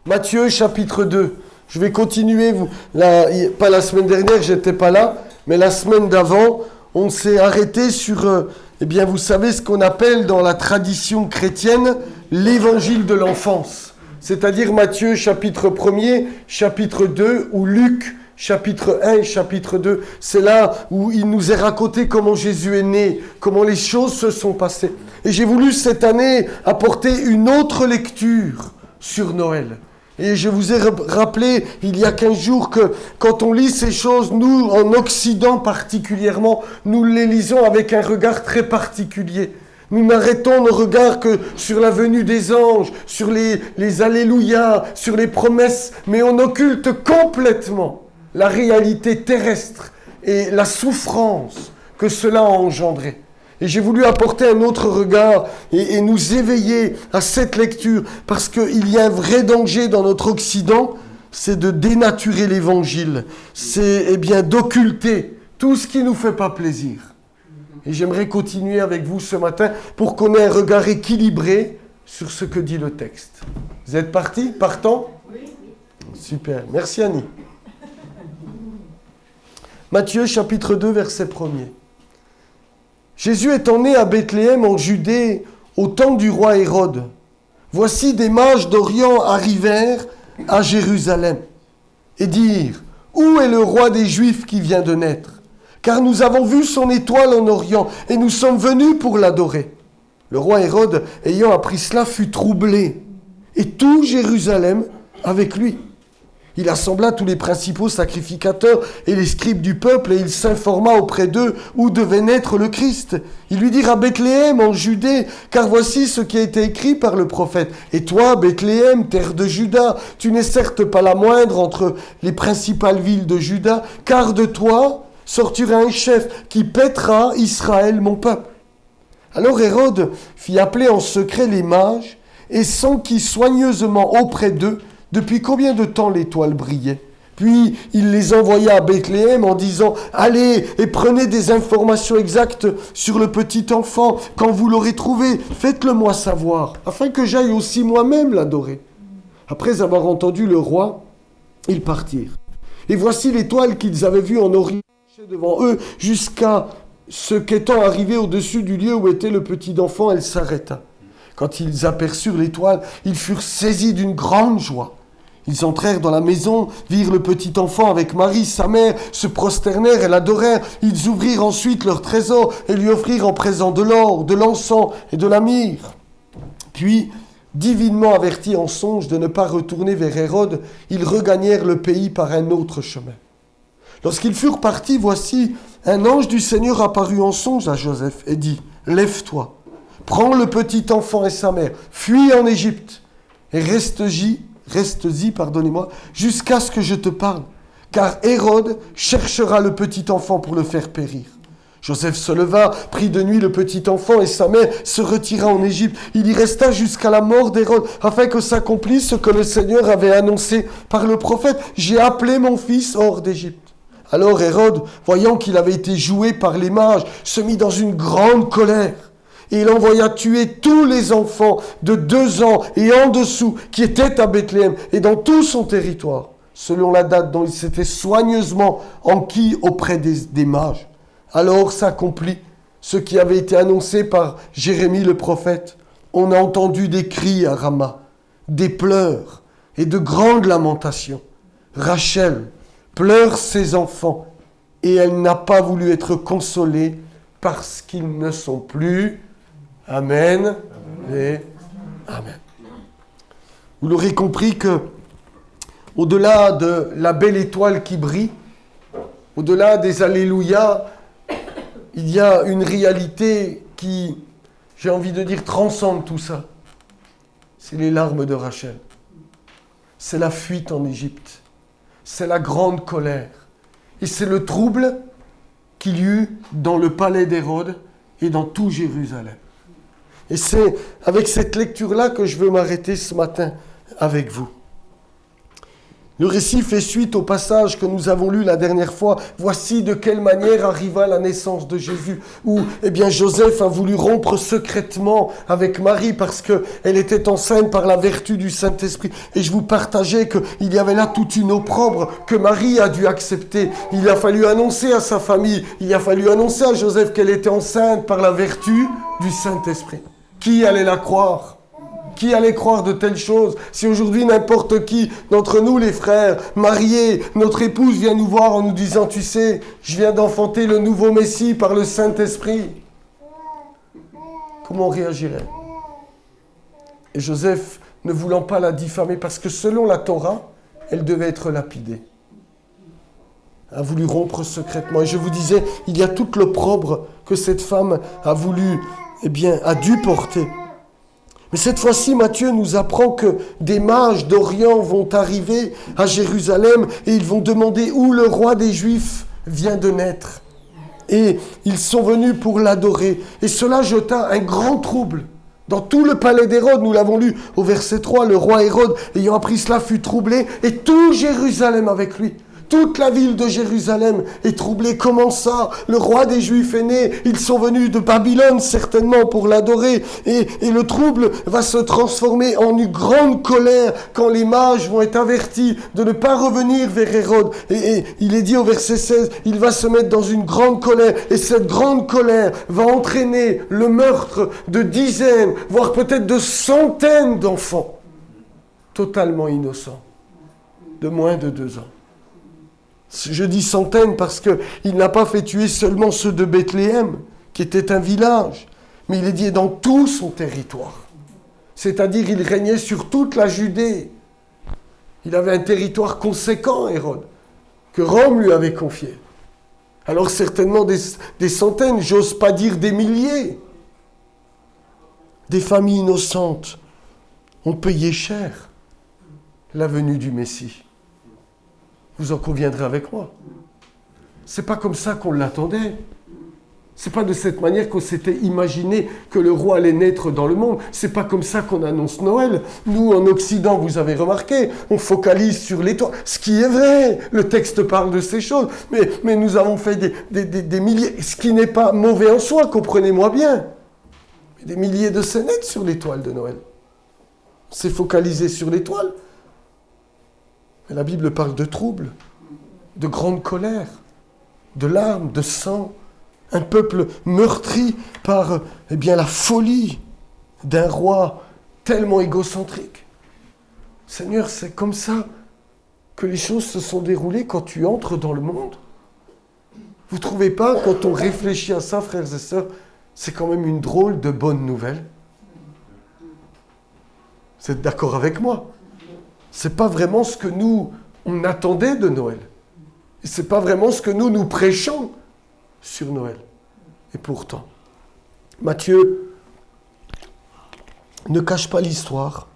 Matthieu chapitre 2. Je vais continuer, pas la semaine dernière, j'étais pas là, mais la semaine d'avant, on s'est arrêté sur, vous savez ce qu'on appelle dans la tradition chrétienne l'évangile de l'enfance. C'est-à-dire Matthieu chapitre 1er, chapitre 2, ou Luc chapitre 1 et chapitre 2. C'est là où il nous est raconté comment Jésus est né, comment les choses se sont passées. Et j'ai voulu cette année apporter une autre lecture sur Noël. Et je vous ai rappelé il y a 15 jours que quand on lit ces choses, nous, en Occident particulièrement, nous les lisons avec un regard très particulier. Nous n'arrêtons nos regards que sur la venue des anges, sur les alléluia, sur les promesses, mais on occulte complètement la réalité terrestre et la souffrance que cela a engendré. Et j'ai voulu apporter un autre regard et nous éveiller à cette lecture, parce qu'il y a un vrai danger dans notre Occident, c'est de dénaturer l'évangile, c'est d'occulter tout ce qui ne nous fait pas plaisir. Et j'aimerais continuer avec vous ce matin pour qu'on ait un regard équilibré sur ce que dit le texte. Vous êtes partis? Partants? Oui. Super, merci Annie. Matthieu chapitre 2, verset 1er. Jésus étant né à Bethléem en Judée au temps du roi Hérode, voici des mages d'Orient arrivèrent à Jérusalem et dirent « Où est le roi des Juifs qui vient de naître? Car nous avons vu son étoile en Orient et nous sommes venus pour l'adorer. » Le roi Hérode, ayant appris cela, fut troublé et tout Jérusalem avec lui. Il assembla tous les principaux sacrificateurs et les scribes du peuple et il s'informa auprès d'eux où devait naître le Christ. Ils lui dirent à Bethléem en Judée, car voici ce qui a été écrit par le prophète. Et toi, Bethléem, terre de Juda, tu n'es certes pas la moindre entre les principales villes de Juda, car de toi sortira un chef qui paîtra Israël, mon peuple. Alors Hérode fit appeler en secret les mages et s'enquit soigneusement auprès d'eux depuis combien de temps l'étoile brillait. Puis il les envoya à Bethléem en disant « Allez et prenez des informations exactes sur le petit enfant. Quand vous l'aurez trouvé, faites-le moi savoir, afin que j'aille aussi moi-même l'adorer. » Après avoir entendu le roi, ils partirent. Et voici l'étoile qu'ils avaient vue en Orient devant eux, jusqu'à ce qu'étant arrivée au-dessus du lieu où était le petit enfant, elle s'arrêta. Quand ils aperçurent l'étoile, ils furent saisis d'une grande joie. Ils entrèrent dans la maison, virent le petit enfant avec Marie, sa mère, se prosternèrent et l'adorèrent. Ils ouvrirent ensuite leur trésor et lui offrirent en présent de l'or, de l'encens et de la myrrhe. Puis, divinement avertis en songe de ne pas retourner vers Hérode, ils regagnèrent le pays par un autre chemin. Lorsqu'ils furent partis, voici, un ange du Seigneur apparut en songe à Joseph et dit « Lève-toi, prends le petit enfant et sa mère, fuis en Égypte et reste-y, jusqu'à ce que je te parle, car Hérode cherchera le petit enfant pour le faire périr. » Joseph se leva, prit de nuit le petit enfant et sa mère, se retira en Égypte. Il y resta jusqu'à la mort d'Hérode, afin que s'accomplisse ce que le Seigneur avait annoncé par le prophète. « J'ai appelé mon fils hors d'Égypte. » Alors Hérode, voyant qu'il avait été joué par les mages, se mit dans une grande colère. Et il envoya tuer tous les enfants de 2 ans et en dessous qui étaient à Bethléem et dans tout son territoire, selon la date dont il s'était soigneusement enquis auprès des mages. Alors s'accomplit ce qui avait été annoncé par Jérémie le prophète. On a entendu des cris à Rama, des pleurs et de grandes lamentations. Rachel pleure ses enfants et elle n'a pas voulu être consolée parce qu'ils ne sont plus. Amen et Amen. Vous l'aurez compris que, au-delà de la belle étoile qui brille, au-delà des alléluia, il y a une réalité qui, j'ai envie de dire, transcende tout ça. C'est les larmes de Rachel. C'est la fuite en Égypte. C'est la grande colère. Et c'est le trouble qu'il y eut dans le palais d'Hérode et dans tout Jérusalem. Et c'est avec cette lecture-là que je veux m'arrêter ce matin avec vous. Le récit fait suite au passage que nous avons lu la dernière fois. Voici de quelle manière arriva la naissance de Jésus. Où, Joseph a voulu rompre secrètement avec Marie parce qu'elle était enceinte par la vertu du Saint-Esprit. Et je vous partageais qu'il y avait là toute une opprobre que Marie a dû accepter. Il a fallu annoncer à sa famille, il a fallu annoncer à Joseph qu'elle était enceinte par la vertu du Saint-Esprit. Qui allait la croire ? Qui allait croire de telles choses? Si aujourd'hui n'importe qui d'entre nous, les frères, mariés, notre épouse vient nous voir en nous disant, tu sais, je viens d'enfanter le nouveau Messie par le Saint-Esprit. Comment on réagirait? Et Joseph, ne voulant pas la diffamer, parce que selon la Torah, elle devait être lapidée, a voulu rompre secrètement. Et je vous disais, il y a toute l'opprobre que cette femme a voulu, a dû porter. Mais cette fois-ci, Matthieu nous apprend que des mages d'Orient vont arriver à Jérusalem et ils vont demander où le roi des Juifs vient de naître. Et ils sont venus pour l'adorer. Et cela jeta un grand trouble dans tout le palais d'Hérode. Nous l'avons lu au verset 3. Le roi Hérode, ayant appris cela, fut troublé et tout Jérusalem avec lui. Toute la ville de Jérusalem est troublée. Comment ça? Le roi des Juifs est né. Ils sont venus de Babylone certainement pour l'adorer. Et le trouble va se transformer en une grande colère quand les mages vont être avertis de ne pas revenir vers Hérode. Et il est dit au verset 16, il va se mettre dans une grande colère. Et cette grande colère va entraîner le meurtre de dizaines, voire peut-être de centaines d'enfants totalement innocents, de moins de 2 ans. Je dis centaines parce qu'il n'a pas fait tuer seulement ceux de Bethléem, qui était un village, mais il est dit dans tout son territoire. C'est-à-dire il régnait sur toute la Judée. Il avait un territoire conséquent, Hérode, que Rome lui avait confié. Alors certainement des centaines, j'ose pas dire des milliers. Des familles innocentes ont payé cher la venue du Messie. Vous en conviendrez avec moi. C'est pas comme ça qu'on l'attendait. C'est pas de cette manière qu'on s'était imaginé que le roi allait naître dans le monde. C'est pas comme ça qu'on annonce Noël. Nous, en Occident, vous avez remarqué, on focalise sur l'étoile. Ce qui est vrai, le texte parle de ces choses. Mais nous avons fait des milliers, ce qui n'est pas mauvais en soi, comprenez-moi bien. Des milliers de scénettes sur l'étoile de Noël. C'est focalisé sur l'étoile. Mais la Bible parle de trouble, de grande colère, de larmes, de sang. Un peuple meurtri par la folie d'un roi tellement égocentrique. Seigneur, c'est comme ça que les choses se sont déroulées quand tu entres dans le monde. Vous ne trouvez pas, quand on réfléchit à ça, frères et sœurs, c'est quand même une drôle de bonne nouvelle? Vous êtes d'accord avec moi? C'est pas vraiment ce que nous, on attendait de Noël. Et c'est pas vraiment ce que nous prêchons sur Noël. Et pourtant, Matthieu ne cache pas l'histoire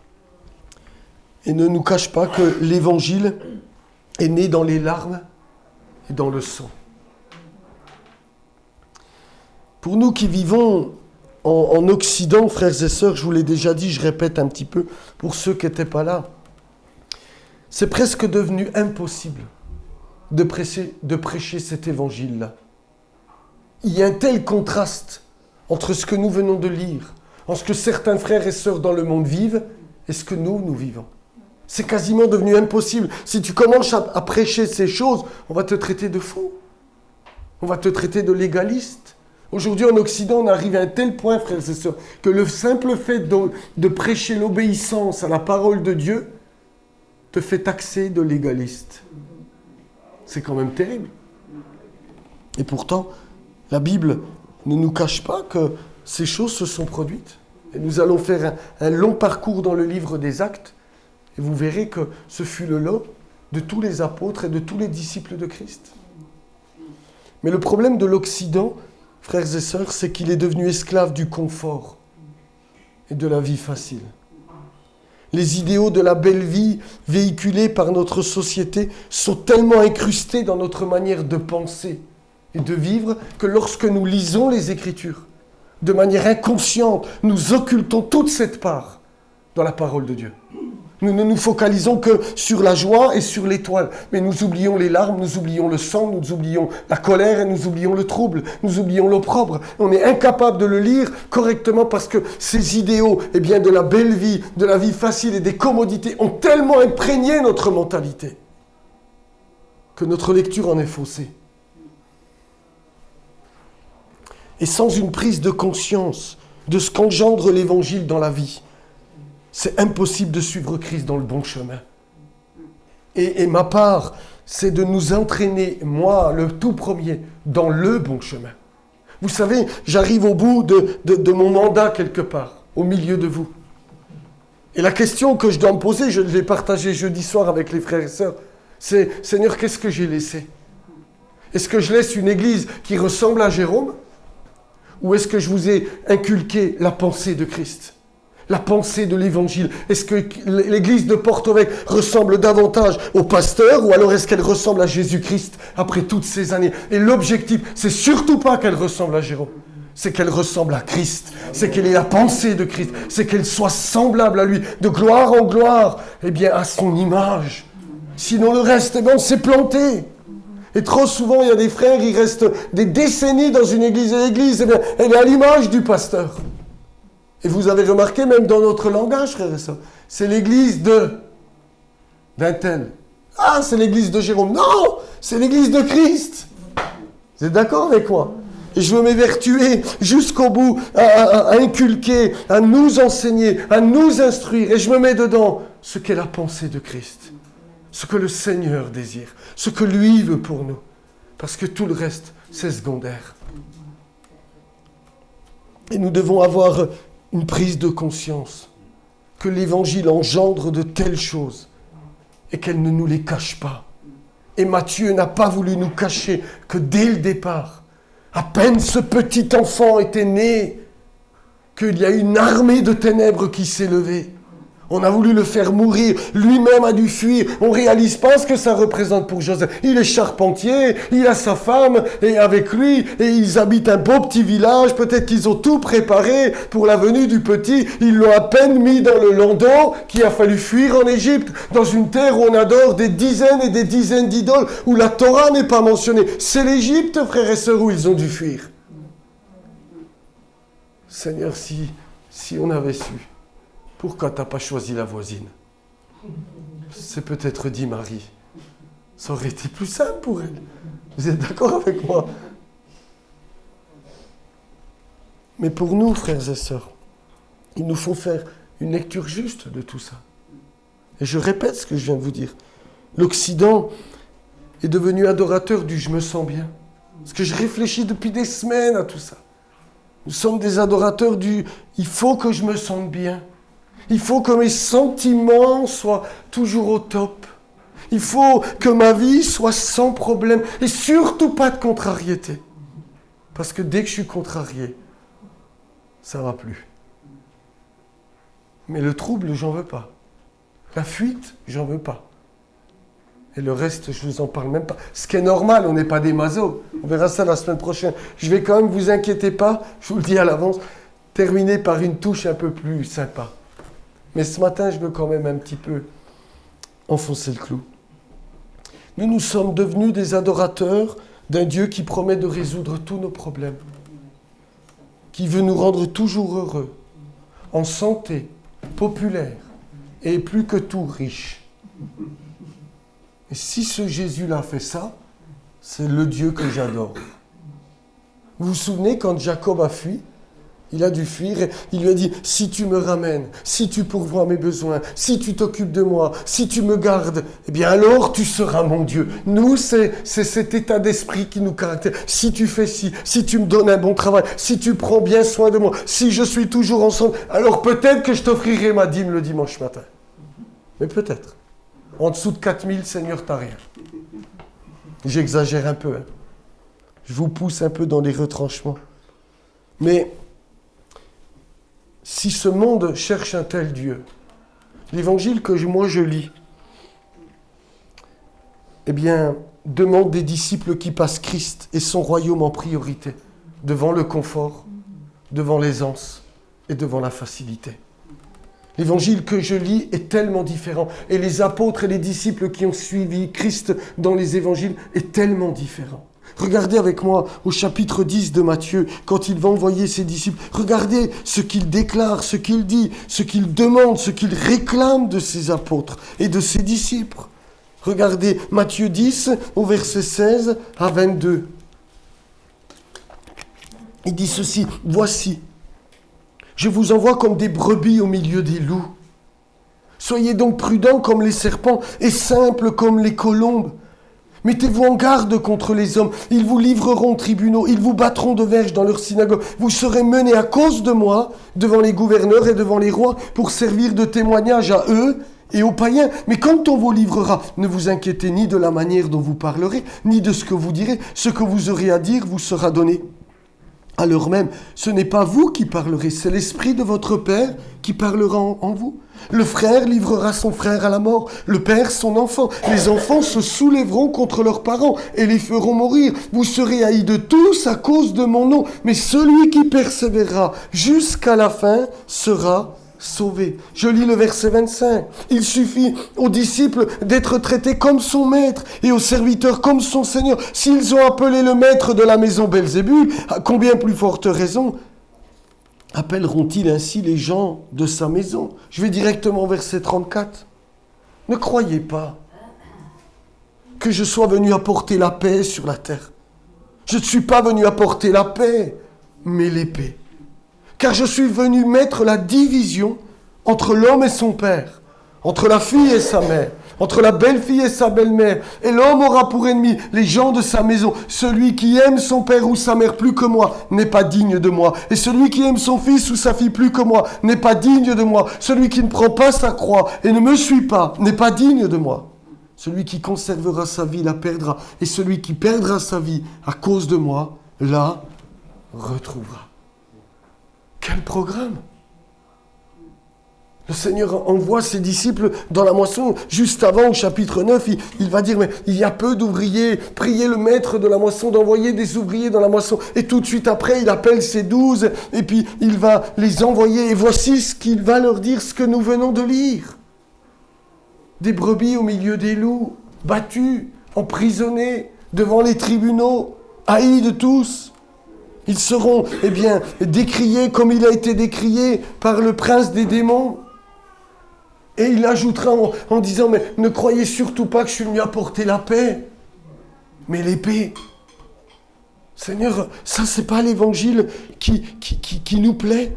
et ne nous cache pas que l'évangile est né dans les larmes et dans le sang. Pour nous qui vivons en Occident, frères et sœurs, je vous l'ai déjà dit, je répète un petit peu pour ceux qui n'étaient pas là, c'est presque devenu impossible de prêcher cet évangile-là. Il y a un tel contraste entre ce que nous venons de lire, entre ce que certains frères et sœurs dans le monde vivent et ce que nous vivons. C'est quasiment devenu impossible. Si tu commences à prêcher ces choses, on va te traiter de fou. On va te traiter de légaliste. Aujourd'hui, en Occident, on arrive à un tel point, frères et sœurs, que le simple fait de prêcher l'obéissance à la parole de Dieu te fait taxer de légaliste. C'est quand même terrible. Et pourtant, la Bible ne nous cache pas que ces choses se sont produites. Et nous allons faire un long parcours dans le livre des Actes, et vous verrez que ce fut le lot de tous les apôtres et de tous les disciples de Christ. Mais le problème de l'Occident, frères et sœurs, c'est qu'il est devenu esclave du confort et de la vie facile. Les idéaux de la belle vie véhiculés par notre société sont tellement incrustés dans notre manière de penser et de vivre que lorsque nous lisons les Écritures, de manière inconsciente, nous occultons toute cette part dans la parole de Dieu. Nous ne nous focalisons que sur la joie et sur l'étoile. Mais nous oublions les larmes, nous oublions le sang, nous oublions la colère et nous oublions le trouble. Nous oublions l'opprobre. On est incapable de le lire correctement parce que ces idéaux, de la belle vie, de la vie facile et des commodités ont tellement imprégné notre mentalité que notre lecture en est faussée. Et sans une prise de conscience de ce qu'engendre l'Évangile dans la vie, c'est impossible de suivre Christ dans le bon chemin. Et ma part, c'est de nous entraîner, moi, le tout premier, dans le bon chemin. Vous savez, j'arrive au bout de mon mandat quelque part, au milieu de vous. Et la question que je dois me poser, je l'ai partagée jeudi soir avec les frères et sœurs, c'est « Seigneur, qu'est-ce que j'ai laissé? Est-ce que je laisse une église qui ressemble à Jérôme? Ou est-ce que je vous ai inculqué la pensée de Christ? La pensée de l'Évangile? Est-ce que l'église de Porto-Vecchio ressemble davantage au pasteur ou alors est-ce qu'elle ressemble à Jésus-Christ après toutes ces années? Et l'objectif, c'est surtout pas qu'elle ressemble à Jérôme. C'est qu'elle ressemble à Christ. C'est qu'elle ait la pensée de Christ. C'est qu'elle soit semblable à lui, de gloire en gloire, à son image. Sinon le reste, on s'est planté. Et trop souvent, il y a des frères, ils restent des décennies dans une église. Et l'église, elle est à l'image du pasteur. Et vous avez remarqué, même dans notre langage, frères et sœurs, c'est l'église d'un tel. Ah, c'est l'église de Jérôme. Non, c'est l'église de Christ. Vous êtes d'accord avec moi? Et je veux m'évertuer jusqu'au bout à inculquer, à nous enseigner, à nous instruire. Et je me mets dedans ce qu'est la pensée de Christ. Ce que le Seigneur désire. Ce que lui veut pour nous. Parce que tout le reste, c'est secondaire. Et nous devons avoir une prise de conscience que l'Évangile engendre de telles choses et qu'elle ne nous les cache pas. Et Matthieu n'a pas voulu nous cacher que dès le départ, à peine ce petit enfant était né, qu'il y a une armée de ténèbres qui s'est levée. On a voulu le faire mourir, lui-même a dû fuir. On ne réalise pas ce que ça représente pour Joseph. Il est charpentier, il a sa femme et avec lui, et ils habitent un beau petit village. Peut-être qu'ils ont tout préparé pour la venue du petit. Ils l'ont à peine mis dans le landau qu'il a fallu fuir en Égypte, dans une terre où on adore des dizaines et des dizaines d'idoles, où la Torah n'est pas mentionnée. C'est l'Égypte, frères et sœurs, où ils ont dû fuir. Seigneur, si on avait su. Pourquoi tu n'as pas choisi la voisine? C'est peut-être dit Marie. Ça aurait été plus simple pour elle. Vous êtes d'accord avec moi? Mais pour nous, frères et sœurs, il nous faut faire une lecture juste de tout ça. Et je répète ce que je viens de vous dire. L'Occident est devenu adorateur du « je me sens bien ». Parce que je réfléchis depuis des semaines à tout ça. Nous sommes des adorateurs du « il faut que je me sente bien ». Il faut que mes sentiments soient toujours au top. Il faut que ma vie soit sans problème. Et surtout pas de contrariété. Parce que dès que je suis contrarié, ça ne va plus. Mais le trouble, j'en veux pas. La fuite, j'en veux pas. Et le reste, je vous en parle même pas. Ce qui est normal, on n'est pas des masos. On verra ça la semaine prochaine. Je vais quand même, vous inquiétez pas, je vous le dis à l'avance, terminer par une touche un peu plus sympa. Mais ce matin, je veux quand même un petit peu enfoncer le clou. Nous sommes devenus des adorateurs d'un Dieu qui promet de résoudre tous nos problèmes, qui veut nous rendre toujours heureux, en santé, populaire, et plus que tout riche. Et si ce Jésus-là fait ça, c'est le Dieu que j'adore. Vous vous souvenez quand Jacob a fui? Il a dû fuir et il lui a dit « Si tu me ramènes, si tu pourvois mes besoins, si tu t'occupes de moi, si tu me gardes, eh bien alors tu seras mon Dieu. » Nous, c'est cet état d'esprit qui nous caractérise. Si tu fais ci, si tu me donnes un bon travail, si tu prends bien soin de moi, si je suis toujours ensemble, alors peut-être que je t'offrirai ma dîme le dimanche matin. Mais peut-être. En dessous de 4000, Seigneur, t'as rien. J'exagère un peu. Hein. Je vous pousse un peu dans les retranchements. Mais si ce monde cherche un tel Dieu, l'évangile que moi je lis, eh bien, demande des disciples qui passent Christ et son royaume en priorité, devant le confort, devant l'aisance et devant la facilité. L'évangile que je lis est tellement différent. Et les apôtres et les disciples qui ont suivi Christ dans les évangiles est tellement différent. Regardez avec moi au chapitre 10 de Matthieu, quand il va envoyer ses disciples. Regardez ce qu'il déclare, ce qu'il dit, ce qu'il demande, ce qu'il réclame de ses apôtres et de ses disciples. Regardez Matthieu 10 au verset 16 à 22. Il dit ceci, « Voici, je vous envoie comme des brebis au milieu des loups. Soyez donc prudents comme les serpents et simples comme les colombes. Mettez-vous en garde contre les hommes. Ils vous livreront aux tribunaux. Ils vous battront de verges dans leurs synagogues. Vous serez menés à cause de moi devant les gouverneurs et devant les rois pour servir de témoignage à eux et aux païens. Mais quand on vous livrera, ne vous inquiétez ni de la manière dont vous parlerez, ni de ce que vous direz. Ce que vous aurez à dire vous sera donné. À l'heure même, ce n'est pas vous qui parlerez, c'est l'Esprit de votre Père qui parlera en vous. Le frère livrera son frère à la mort, le père son enfant. Les enfants se soulèveront contre leurs parents et les feront mourir. Vous serez haïs de tous à cause de mon nom, mais celui qui persévérera jusqu'à la fin sera sauvé. Je lis le verset 25. Il suffit aux disciples d'être traités comme son maître et aux serviteurs comme son Seigneur. S'ils ont appelé le maître de la maison Belzébul, à combien plus forte raison appelleront-ils ainsi les gens de sa maison? Je vais directement au verset 34. Ne croyez pas que je sois venu apporter la paix sur la terre. Je ne suis pas venu apporter la paix, mais l'épée. Car je suis venu mettre la division entre l'homme et son père, entre la fille et sa mère, entre la belle-fille et sa belle-mère. Et l'homme aura pour ennemi les gens de sa maison. Celui qui aime son père ou sa mère plus que moi n'est pas digne de moi. Et celui qui aime son fils ou sa fille plus que moi n'est pas digne de moi. Celui qui ne prend pas sa croix et ne me suit pas n'est pas digne de moi. Celui qui conservera sa vie la perdra. Et celui qui perdra sa vie à cause de moi la retrouvera. Quel programme! Le Seigneur envoie ses disciples dans la moisson. Juste avant, au chapitre 9, il va dire, mais il y a peu d'ouvriers. Priez le maître de la moisson d'envoyer des ouvriers dans la moisson. Et tout de suite après, il appelle ses 12 et puis il va les envoyer. Et voici ce qu'il va leur dire, ce que nous venons de lire. Des brebis au milieu des loups, battus, emprisonnés, devant les tribunaux, haïs de tous. Ils seront, décriés comme il a été décrié par le prince des démons. Et il ajoutera en disant, mais ne croyez surtout pas que je suis venu apporter la paix, mais l'épée. Seigneur, ça c'est pas l'évangile qui nous plaît.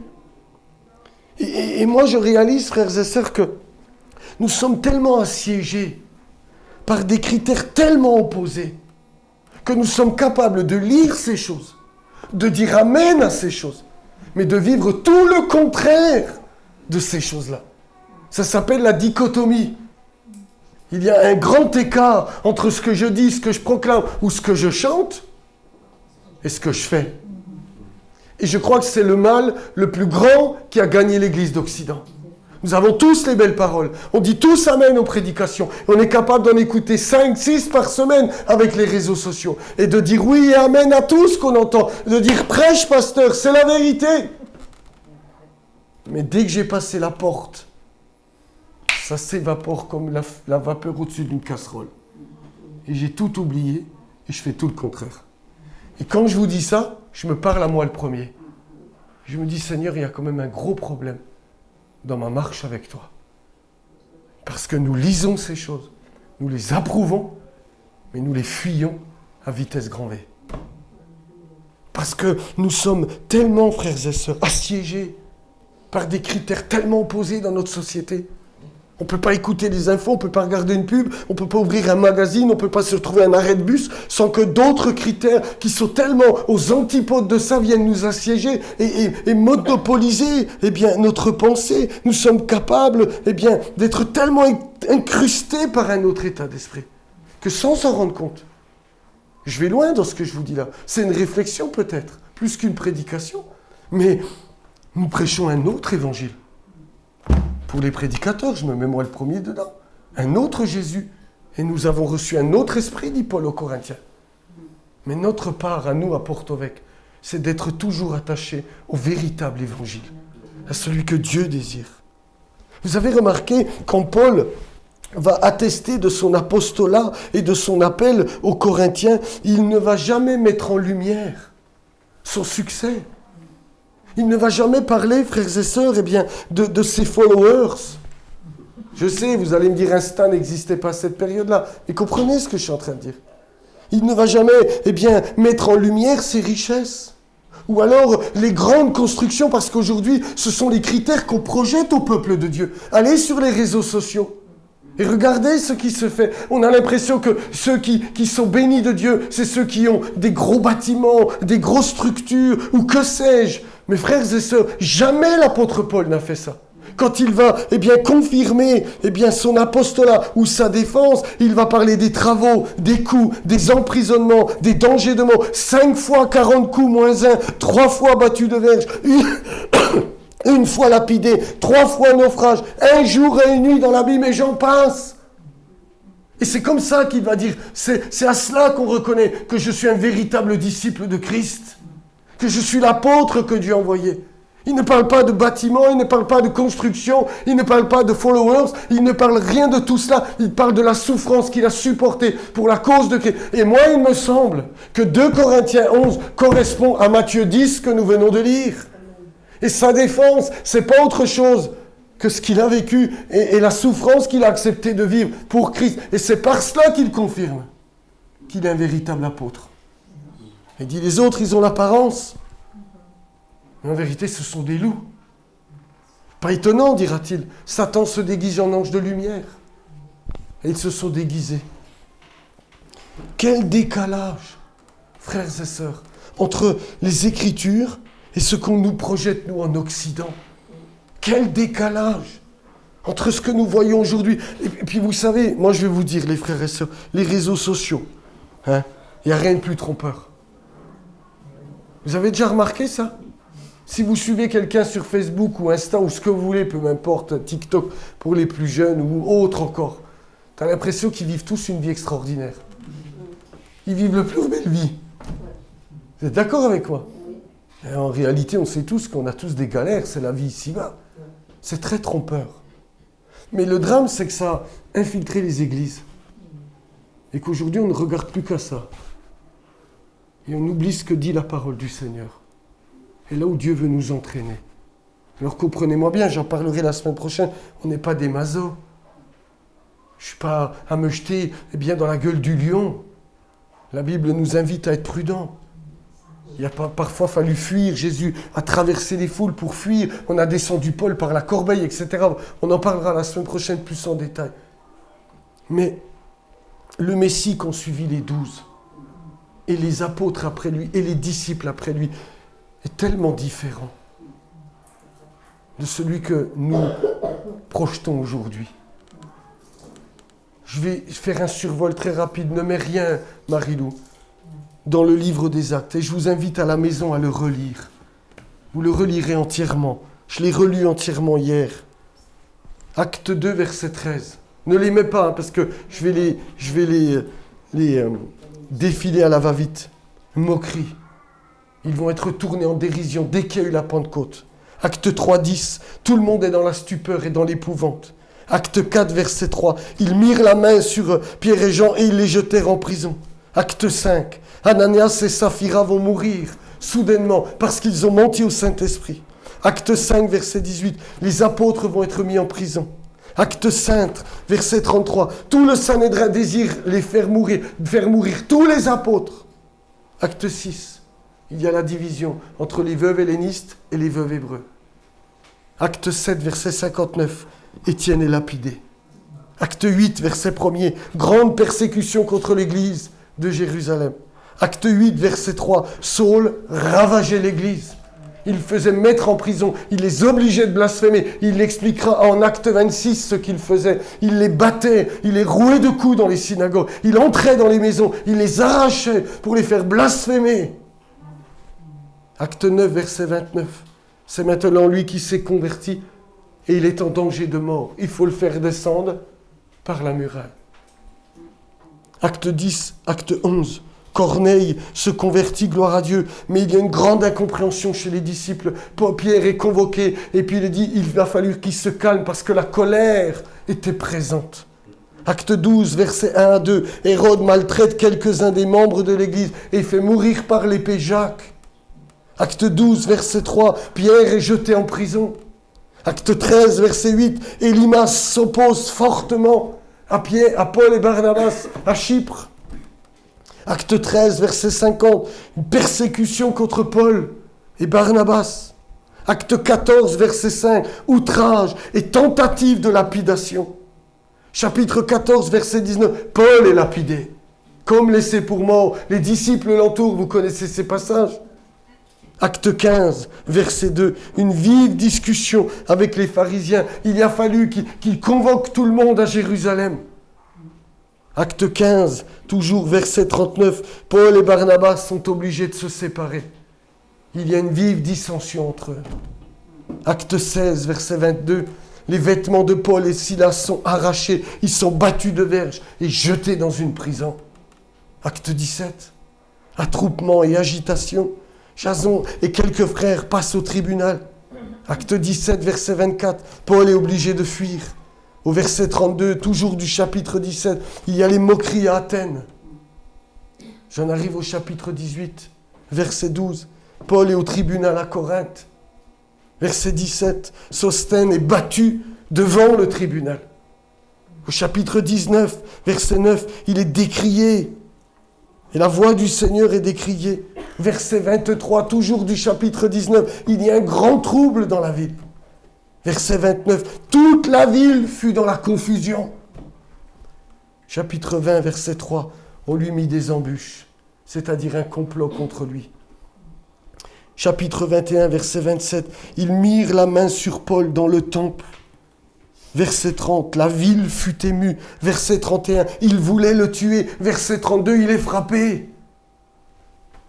Et moi je réalise, frères et sœurs, que nous sommes tellement assiégés par des critères tellement opposés que nous sommes capables de lire ces choses, de dire amen à ces choses, mais de vivre tout le contraire de ces choses-là. Ça s'appelle la dichotomie. Il y a un grand écart entre ce que je dis, ce que je proclame ou ce que je chante et ce que je fais. Et je crois que c'est le mal le plus grand qui a gagné l'Église d'Occident. Nous avons tous les belles paroles. On dit tous amen aux prédications. On est capable d'en écouter 5, 6 par semaine avec les réseaux sociaux. Et de dire oui et amen à tout ce qu'on entend. De dire prêche, pasteur, c'est la vérité. Mais dès que j'ai passé la porte, ça s'évapore comme la vapeur au-dessus d'une casserole. Et j'ai tout oublié et je fais tout le contraire. Et quand je vous dis ça, je me parle à moi le premier. Je me dis, Seigneur, il y a quand même un gros problème dans ma marche avec toi. Parce que nous lisons ces choses, nous les approuvons, mais nous les fuyons à vitesse grand V. Parce que nous sommes tellement, frères et sœurs, assiégés par des critères tellement opposés dans notre société. On ne peut pas écouter les infos, on ne peut pas regarder une pub, on ne peut pas ouvrir un magazine, on ne peut pas se retrouver à un arrêt de bus sans que d'autres critères qui sont tellement aux antipodes de ça viennent nous assiéger et monopoliser notre pensée. Nous sommes capables d'être tellement incrustés par un autre état d'esprit que sans s'en rendre compte. Je vais loin dans ce que je vous dis là. C'est une réflexion peut-être, plus qu'une prédication. Mais nous prêchons un autre évangile. Pour les prédicateurs, je me mets moi le premier dedans. Un autre Jésus. Et nous avons reçu un autre esprit, dit Paul aux Corinthiens. Mais notre part à nous, à Porto-Vec, c'est d'être toujours attachés au véritable évangile, à celui que Dieu désire. Vous avez remarqué quand Paul va attester de son apostolat et de son appel aux Corinthiens, il ne va jamais mettre en lumière son succès. Il ne va jamais parler, frères et sœurs, de ses followers. Je sais, vous allez me dire, Insta n'existait pas à cette période-là. Mais comprenez ce que je suis en train de dire. Il ne va jamais, mettre en lumière ses richesses. Ou alors les grandes constructions, parce qu'aujourd'hui, ce sont les critères qu'on projette au peuple de Dieu. Allez sur les réseaux sociaux et regardez ce qui se fait. On a l'impression que ceux qui sont bénis de Dieu, c'est ceux qui ont des gros bâtiments, des grosses structures, ou que sais-je. Mes frères et sœurs, jamais l'apôtre Paul n'a fait ça. Quand il va confirmer son apostolat ou sa défense, il va parler des travaux, des coups, des emprisonnements, des dangers de mort. 5 fois 40 coups moins 1, 3 fois battu de verge, une fois lapidé, 3 fois naufrage, 1 jour et 1 nuit dans l'abîme et j'en passe. Et c'est comme ça qu'il va dire, c'est à cela qu'on reconnaît que je suis un véritable disciple de Christ, que je suis l'apôtre que Dieu a envoyé. Il ne parle pas de bâtiments, il ne parle pas de construction, il ne parle pas de followers, il ne parle rien de tout cela. Il parle de la souffrance qu'il a supportée pour la cause de Christ. Et moi, il me semble que 2 Corinthiens 11 correspond à Matthieu 10 que nous venons de lire. Et sa défense, c'est pas autre chose que ce qu'il a vécu et la souffrance qu'il a accepté de vivre pour Christ. Et c'est par cela qu'il confirme qu'il est un véritable apôtre. Il dit, les autres, ils ont l'apparence. Mais en vérité, ce sont des loups. Pas étonnant, dira-t-il. Satan se déguise en ange de lumière. Et ils se sont déguisés. Quel décalage, frères et sœurs, entre les Écritures et ce qu'on nous projette, nous, en Occident. Quel décalage entre ce que nous voyons aujourd'hui. Et puis, vous savez, moi, je vais vous dire, les frères et sœurs, les réseaux sociaux, il n'y a rien de plus trompeur. Vous avez déjà remarqué ça ? Si vous suivez quelqu'un sur Facebook ou Insta ou ce que vous voulez, peu m'importe, TikTok pour les plus jeunes ou autre encore, tu as l'impression qu'ils vivent tous une vie extraordinaire. Ils vivent la plus belle vie. Vous êtes d'accord avec moi ? Et en réalité, on sait tous qu'on a tous des galères, c'est la vie ici-bas. C'est très trompeur. Mais le drame, c'est que ça a infiltré les églises. Et qu'aujourd'hui, on ne regarde plus qu'à ça. Et on oublie ce que dit la parole du Seigneur. Et là où Dieu veut nous entraîner. Alors comprenez-moi bien, j'en parlerai la semaine prochaine, on n'est pas des masos. Je ne suis pas à me jeter dans la gueule du lion. La Bible nous invite à être prudents. Il a parfois fallu fuir, Jésus a traversé les foules pour fuir, on a descendu Paul par la corbeille, etc. On en parlera la semaine prochaine plus en détail. Mais le Messie qu'ont suivi les 12, et les apôtres après lui, et les disciples après lui, est tellement différent de celui que nous projetons aujourd'hui. Je vais faire un survol très rapide, ne mets rien, Marie-Lou, dans le livre des Actes, et je vous invite à la maison à le relire. Vous le relirez entièrement. Je l'ai relu entièrement hier. Acte 2, verset 13. Ne les mets pas, parce que je vais les défiler à la va-vite. Moquerie. Ils vont être tournés en dérision dès qu'il y a eu la Pentecôte. Acte 3, 10. Tout le monde est dans la stupeur et dans l'épouvante. Acte 4, verset 3. Ils mirent la main sur Pierre et Jean et ils les jetèrent en prison. Acte 5. Ananias et Saphira vont mourir soudainement parce qu'ils ont menti au Saint-Esprit. Acte 5, verset 18. Les apôtres vont être mis en prison. Acte 5, verset 33. Tout le Sanhédrin désire les faire mourir tous les apôtres. Acte 6. Il y a la division entre les veuves hellénistes et les veuves hébreux. Acte 7, verset 59. Étienne est lapidé. Acte 8, verset 1er. Grande persécution contre l'église de Jérusalem. Acte 8, verset 3. Saul ravageait l'église. Il faisait mettre en prison. Il les obligeait de blasphémer. Il expliquera en acte 26 ce qu'il faisait. Il les battait. Il les rouait de coups dans les synagogues. Il entrait dans les maisons. Il les arrachait pour les faire blasphémer. Acte 9, verset 29. C'est maintenant lui qui s'est converti et il est en danger de mort. Il faut le faire descendre par la muraille. Acte 10, acte 11. Corneille se convertit, gloire à Dieu, mais il y a une grande incompréhension chez les disciples. Pierre est convoqué, et puis il dit, il va falloir qu'il se calme parce que la colère était présente. Acte 12, versets 1 à 2, Hérode maltraite quelques-uns des membres de l'Église et fait mourir par l'épée Jacques. Acte 12, verset 3, Pierre est jeté en prison. Acte 13, verset 8, Élymas s'oppose fortement à Paul et Barnabas à Chypre. Acte 13, verset 50, une persécution contre Paul et Barnabas. Acte 14, verset 5, outrage et tentative de lapidation. Chapitre 14, verset 19, Paul est lapidé, comme laissé pour mort. Les disciples l'entourent, vous connaissez ces passages. Acte 15, verset 2, une vive discussion avec les pharisiens. Il a fallu qu'ils convoquent tout le monde à Jérusalem. Acte 15, toujours verset 39, Paul et Barnabas sont obligés de se séparer. Il y a une vive dissension entre eux. Acte 16, verset 22, les vêtements de Paul et Silas sont arrachés, ils sont battus de verges et jetés dans une prison. Acte 17, attroupement et agitation. Jason et quelques frères passent au tribunal. Acte 17, verset 24, Paul est obligé de fuir. Au verset 32, toujours du chapitre 17, il y a les moqueries à Athènes. J'en arrive au chapitre 18, verset 12, Paul est au tribunal à Corinthe. Verset 17, Sosthène est battu devant le tribunal. Au chapitre 19, verset 9, il est décrié. Et la voix du Seigneur est décriée. Verset 23, toujours du chapitre 19, il y a un grand trouble dans la ville. Verset 29, toute la ville fut dans la confusion. Chapitre 20, verset 3, on lui mit des embûches, c'est-à-dire un complot contre lui. Chapitre 21, verset 27, ils mirent la main sur Paul dans le temple. Verset 30, la ville fut émue. Verset 31, ils voulaient le tuer. Verset 32, il est frappé.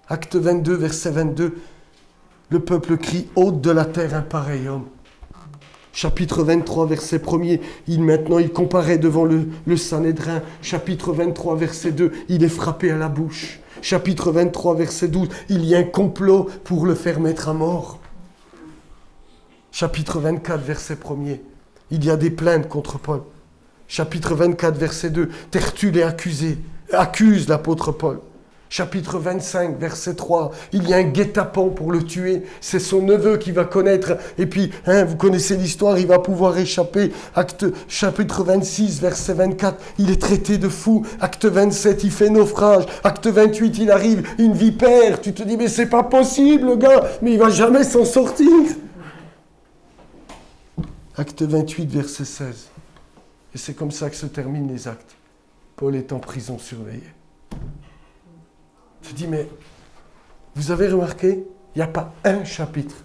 Acte 22, verset 22, le peuple crie, ôte de la terre un pareil homme. Chapitre 23, verset 1er, il comparaît devant le Sanhédrin. Chapitre 23, verset 2, il est frappé à la bouche. Chapitre 23, verset 12, il y a un complot pour le faire mettre à mort. Chapitre 24, verset 1er, il y a des plaintes contre Paul. Chapitre 24, verset 2, Tertulle est accuse l'apôtre Paul. Chapitre 25, verset 3, il y a un guet-apens pour le tuer. C'est son neveu qui va connaître. Et puis, vous connaissez l'histoire, il va pouvoir échapper. Chapitre 26, verset 24, il est traité de fou. Acte 27, il fait naufrage. Acte 28, il arrive, une vipère. Tu te dis, mais c'est pas possible, le gars, mais il va jamais s'en sortir. Acte 28, verset 16. Et c'est comme ça que se terminent les actes. Paul est en prison surveillée. Je dis, mais vous avez remarqué, il n'y a pas un chapitre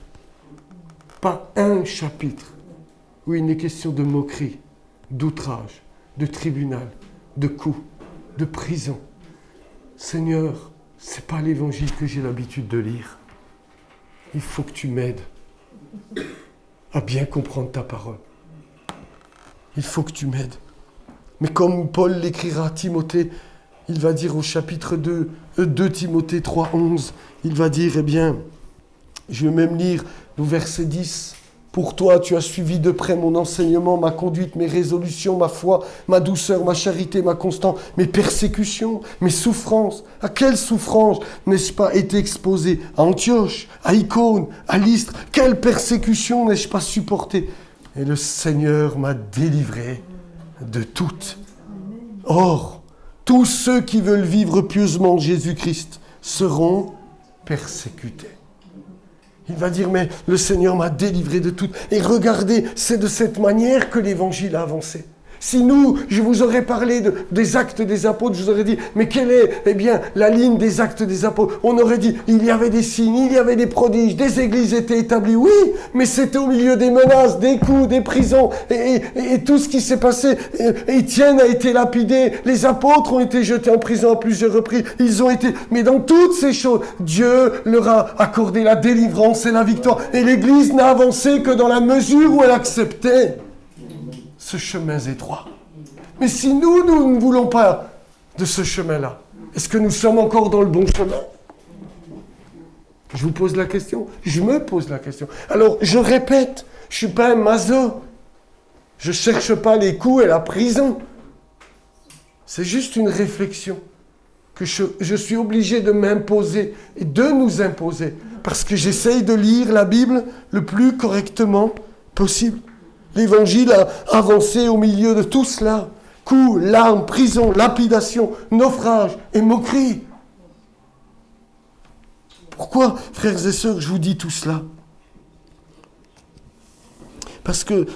où il n'est question de moquerie, d'outrage, de tribunal, de coups, de prison. Seigneur, ce n'est pas l'évangile que j'ai l'habitude de lire. Il faut que tu m'aides à bien comprendre ta parole. Il faut que tu m'aides. Mais comme Paul l'écrira à Timothée, il va dire au chapitre 2 Timothée 3, 11, il va dire, eh bien, je vais même lire le verset 10. Pour toi, tu as suivi de près mon enseignement, ma conduite, mes résolutions, ma foi, ma douceur, ma charité, ma constance, mes persécutions, mes souffrances. À quelles souffrances n'ai-je pas été exposé? À Antioche, à Icône, à Lystre. Quelle persécution n'ai-je pas supporté? Et le Seigneur m'a délivré de toutes. Or, tous ceux qui veulent vivre pieusement Jésus-Christ seront persécutés. Il va dire, mais le Seigneur m'a délivré de tout. Et regardez, c'est de cette manière que l'Évangile a avancé. Si nous, je vous aurais parlé des actes des apôtres, je vous aurais dit, mais quelle est, la ligne des actes des apôtres? On aurait dit, il y avait des signes, il y avait des prodiges, des églises étaient établies. Oui, mais c'était au milieu des menaces, des coups, des prisons, et tout ce qui s'est passé. Étienne a été lapidé, les apôtres ont été jetés en prison à plusieurs reprises, ils ont été, mais dans toutes ces choses, Dieu leur a accordé la délivrance et la victoire, et l'église n'a avancé que dans la mesure où elle acceptait ce chemin étroit. Mais si nous ne voulons pas de ce chemin-là, Est-ce que nous sommes encore dans le bon chemin? Je vous pose la question. Je me pose la question. Alors, je répète, je ne suis pas un maso. Je ne cherche pas les coups et la prison. C'est juste une réflexion que je suis obligé de m'imposer et de nous imposer. Parce que j'essaye de lire la Bible le plus correctement possible. L'Évangile a avancé au milieu de tout cela. Coups, larmes, prison, lapidation, naufrage et moquerie. Pourquoi, frères et sœurs, je vous dis tout cela? Parce que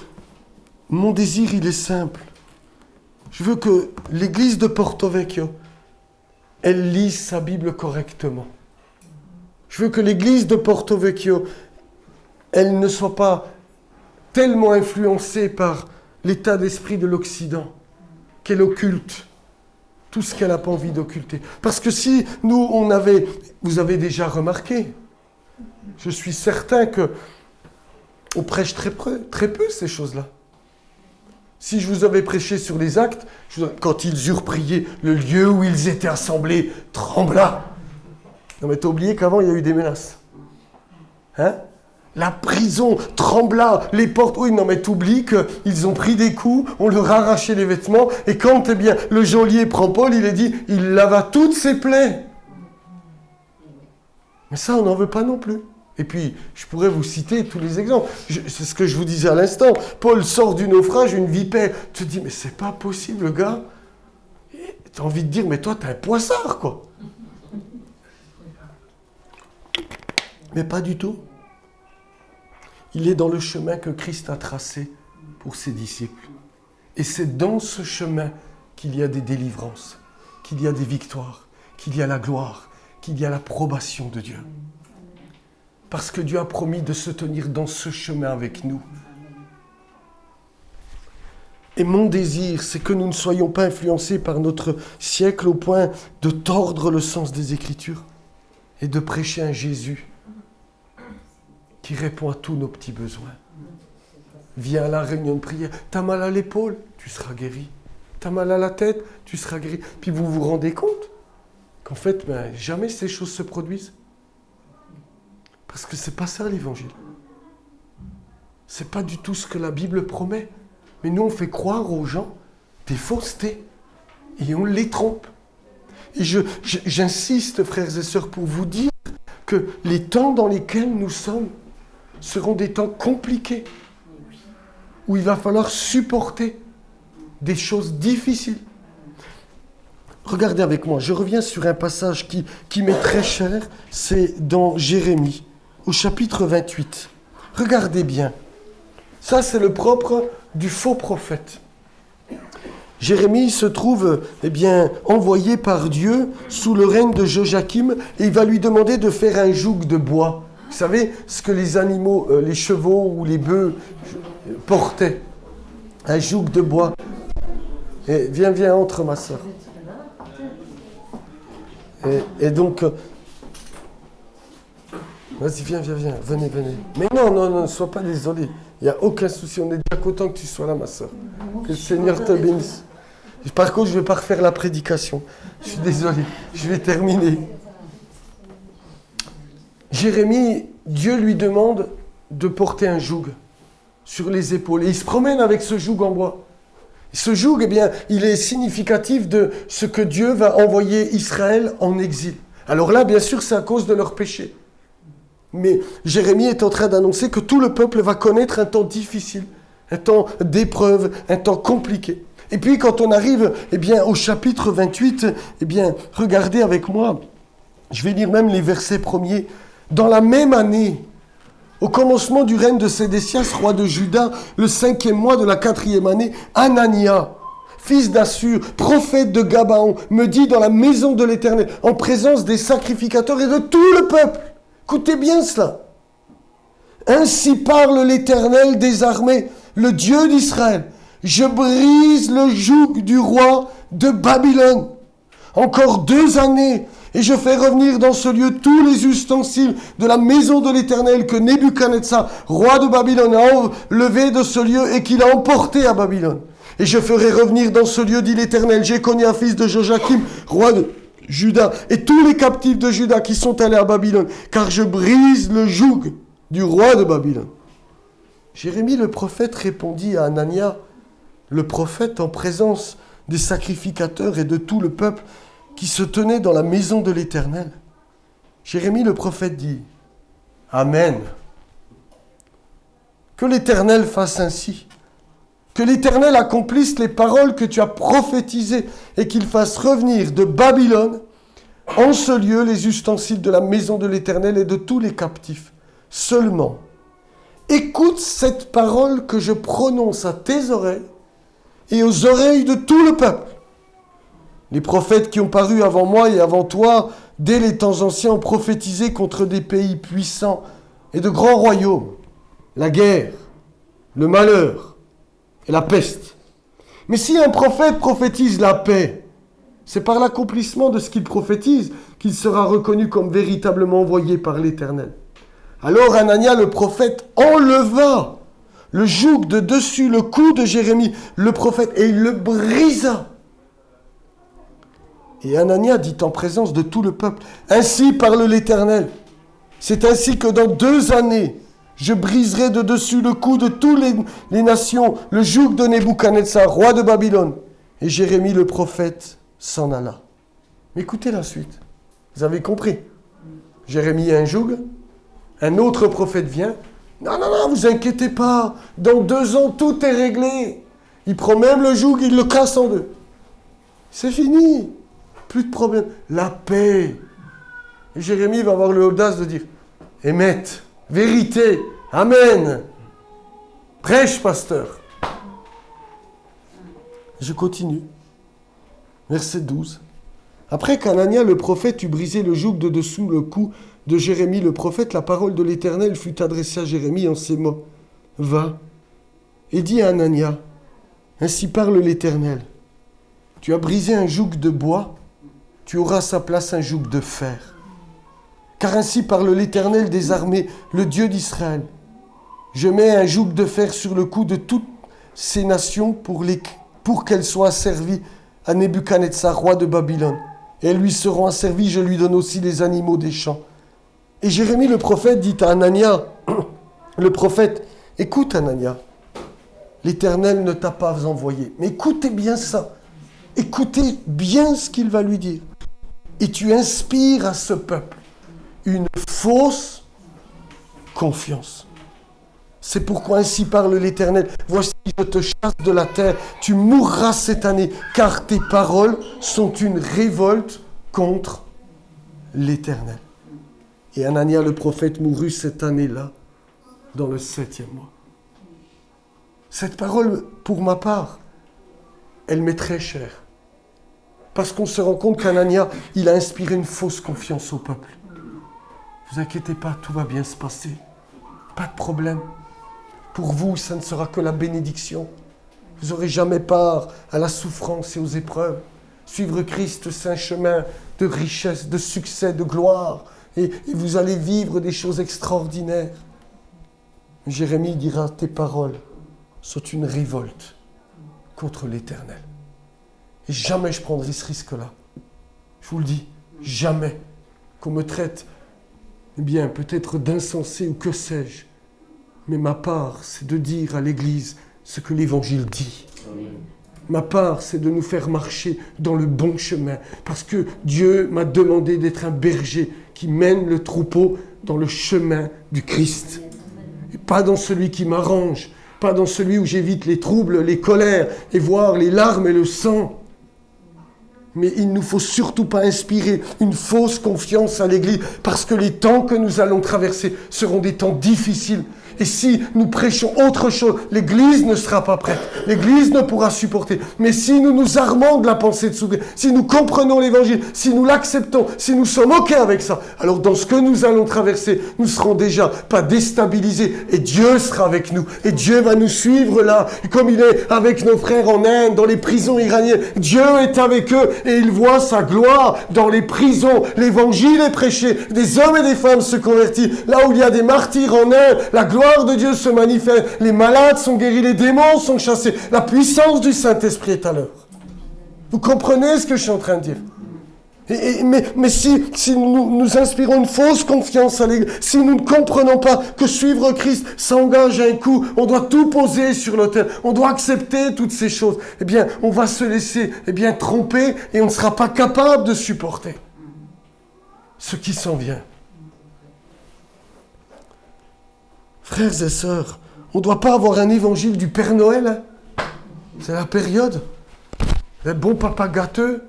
mon désir, il est simple. Je veux que l'église de Porto Vecchio, elle lise sa Bible correctement. Je veux que l'église de Porto Vecchio, elle ne soit pas tellement influencée par l'état d'esprit de l'Occident, qu'elle occulte tout ce qu'elle n'a pas envie d'occulter. Parce que si nous, vous avez déjà remarqué, je suis certain que on prêche très peu ces choses-là. Si je vous avais prêché sur les actes, quand ils eurent prié, le lieu où ils étaient assemblés trembla. Non mais t'as oublié qu'avant il y a eu des menaces. Hein? La prison trembla, les portes... Oui, non mais t'oublies qu'ils ont pris des coups, on leur a arraché les vêtements, et quand le geôlier prend Paul, il est dit, il lava toutes ses plaies. Mais ça, on n'en veut pas non plus. Et puis, je pourrais vous citer tous les exemples. C'est ce que je vous disais à l'instant. Paul sort du naufrage, une vipère. Tu te dis, mais c'est pas possible, le gars. Tu as envie de dire, mais toi, t'es un poissard, quoi. Mais pas du tout. Il est dans le chemin que Christ a tracé pour ses disciples. Et c'est dans ce chemin qu'il y a des délivrances, qu'il y a des victoires, qu'il y a la gloire, qu'il y a l'approbation de Dieu. Parce que Dieu a promis de se tenir dans ce chemin avec nous. Et mon désir, c'est que nous ne soyons pas influencés par notre siècle au point de tordre le sens des Écritures et de prêcher un Jésus qui répond à tous nos petits besoins. Viens à la réunion de prière. T'as mal à l'épaule, tu seras guéri. T'as mal à la tête, tu seras guéri. Puis vous vous rendez compte qu'en fait, jamais ces choses se produisent. Parce que c'est pas ça l'Évangile. C'est pas du tout ce que la Bible promet. Mais nous, on fait croire aux gens des faussetés. Et on les trompe. Et j'insiste, frères et sœurs, pour vous dire que les temps dans lesquels nous sommes seront des temps compliqués. Où il va falloir supporter des choses difficiles. Regardez avec moi, je reviens sur un passage qui m'est très cher. C'est dans Jérémie, au chapitre 28. Regardez bien. Ça, c'est le propre du faux prophète. Jérémie se trouve envoyé par Dieu sous le règne de Joachim et il va lui demander de faire un joug de bois. Vous savez ce que les animaux, les chevaux ou les bœufs portaient. Un joug de bois. Et viens, entre ma soeur. Et donc... Vas-y, viens, venez. Mais non, ne sois pas désolé. Il n'y a aucun souci, on est déjà content que tu sois là, ma soeur. Que le Seigneur te bénisse. Par contre, je ne vais pas refaire la prédication. Je suis désolé, je vais terminer. Jérémie, Dieu lui demande de porter un joug sur les épaules. Et il se promène avec ce joug en bois. Ce joug, il est significatif de ce que Dieu va envoyer Israël en exil. Alors là, bien sûr, c'est à cause de leur péché. Mais Jérémie est en train d'annoncer que tout le peuple va connaître un temps difficile, un temps d'épreuve, un temps compliqué. Et puis quand on arrive au chapitre 28, regardez avec moi, je vais lire même les versets premiers. Dans la même année, au commencement du règne de Sédécias, roi de Juda, le 5e mois de la 4e année, Anania, fils d'Assur, prophète de Gabaon, me dit dans la maison de l'Éternel, en présence des sacrificateurs et de tout le peuple, écoutez bien cela. Ainsi parle l'Éternel des armées, le Dieu d'Israël. Je brise le joug du roi de Babylone. Encore 2 années, et je fais revenir dans ce lieu tous les ustensiles de la maison de l'Éternel que Nebuchadnezzar, roi de Babylone, a enlevé de ce lieu et qu'il a emporté à Babylone. Et je ferai revenir dans ce lieu, dit l'Éternel, Jéconia, fils de Joachim, roi de Juda et tous les captifs de Juda qui sont allés à Babylone, car je brise le joug du roi de Babylone. Jérémie le prophète répondit à Anania, le prophète en présence des sacrificateurs et de tout le peuple qui se tenait dans la maison de l'Éternel. Jérémie le prophète dit, Amen. Que l'Éternel fasse ainsi. Que l'Éternel accomplisse les paroles que tu as prophétisées et qu'il fasse revenir de Babylone en ce lieu les ustensiles de la maison de l'Éternel et de tous les captifs. Seulement, écoute cette parole que je prononce à tes oreilles et aux oreilles de tout le peuple. Les prophètes qui ont paru avant moi et avant toi, dès les temps anciens, ont prophétisé contre des pays puissants et de grands royaumes, la guerre, le malheur et la peste. Mais si un prophète prophétise la paix, c'est par l'accomplissement de ce qu'il prophétise qu'il sera reconnu comme véritablement envoyé par l'Éternel. Alors Anania le prophète enleva le joug de dessus le cou de Jérémie, le prophète, et il le brisa. Et Anania dit en présence de tout le peuple, « Ainsi parle l'Éternel, c'est ainsi que dans 2 années, je briserai de dessus le cou de toutes les nations, le joug de Nebuchadnezzar, roi de Babylone. » Et Jérémie le prophète s'en alla. Mais écoutez la suite. Vous avez compris. Jérémie a un joug. Un autre prophète vient. Non, vous inquiétez pas. Dans 2 ans, tout est réglé. Il prend même le joug, il le casse en 2. C'est fini. Plus de problème. La paix. Et Jérémie va avoir l'audace de dire, émette. Vérité. Amen. Prêche, pasteur. Je continue. Verset 12. Après qu'Anania le prophète eut brisé le joug de dessous le cou de Jérémie le prophète, la parole de l'Éternel fut adressée à Jérémie en ces mots. Va et dis à Anania, ainsi parle l'Éternel. Tu as brisé un joug de bois, tu auras à sa place un joug de fer. Car ainsi parle l'Éternel des armées, le Dieu d'Israël. Je mets un joug de fer sur le cou de toutes ces nations pour qu'elles soient asservies à Nebuchadnezzar, roi de Babylone. Et elles lui seront asservies, je lui donne aussi les animaux des champs. Et Jérémie le prophète dit à Anania, le prophète, écoute Anania, l'Éternel ne t'a pas envoyé. Mais écoutez bien ça, écoutez bien ce qu'il va lui dire. Et tu inspires à ce peuple une fausse confiance. C'est pourquoi ainsi parle l'Éternel. Voici, je te chasse de la terre. Tu mourras cette année, car tes paroles sont une révolte contre l'Éternel. Et Anania le prophète mourut cette année-là, dans le 7e mois. Cette parole, pour ma part, elle m'est très chère. Parce qu'on se rend compte qu'Anania, il a inspiré une fausse confiance au peuple. Ne vous inquiétez pas, tout va bien se passer. Pas de problème. Pour vous, ça ne sera que la bénédiction. Vous n'aurez jamais part à la souffrance et aux épreuves. Suivre Christ, c'est un chemin de richesse, de succès, de gloire. Et vous allez vivre des choses extraordinaires. Jérémie dira, tes paroles sont une révolte contre l'Éternel. Et jamais je prendrai ce risque-là. Je vous le dis, jamais qu'on me traite, eh bien, peut-être d'insensé ou que sais-je. Mais ma part, c'est de dire à l'Église ce que l'Évangile dit. Amen. Ma part, c'est de nous faire marcher dans le bon chemin. Parce que Dieu m'a demandé d'être un berger qui mène le troupeau dans le chemin du Christ. Et pas dans celui qui m'arrange. Pas dans celui où j'évite les troubles, les colères et voir les larmes et le sang. Mais il ne nous faut surtout pas inspirer une fausse confiance à l'Église. Parce que les temps que nous allons traverser seront des temps difficiles. Et si nous prêchons autre chose, l'Église ne sera pas prête. L'Église ne pourra supporter. Mais si nous nous armons de la pensée de souffrir, si nous comprenons l'Évangile, si nous l'acceptons, si nous sommes OK avec ça, alors dans ce que nous allons traverser, nous serons déjà pas déstabilisés. Et Dieu sera avec nous. Et Dieu va nous suivre là. Et comme il est avec nos frères en Inde, dans les prisons iraniennes, Dieu est avec eux et il voit sa gloire dans les prisons. L'Évangile est prêché. Des hommes et des femmes se convertissent. Là où il y a des martyrs en Inde, la gloire de Dieu se manifeste, les malades sont guéris, les démons sont chassés, la puissance du Saint-Esprit est à l'œuvre. Vous comprenez ce que je suis en train de dire? Mais si nous inspirons une fausse confiance à l'Église, si nous ne comprenons pas que suivre Christ s'engage un coup, on doit tout poser sur l'autel, on doit accepter toutes ces choses, eh bien, on va se laisser tromper et on ne sera pas capable de supporter ce qui s'en vient. Frères et sœurs, on ne doit pas avoir un évangile du Père Noël. Hein. C'est la période. Un bon papa gâteux.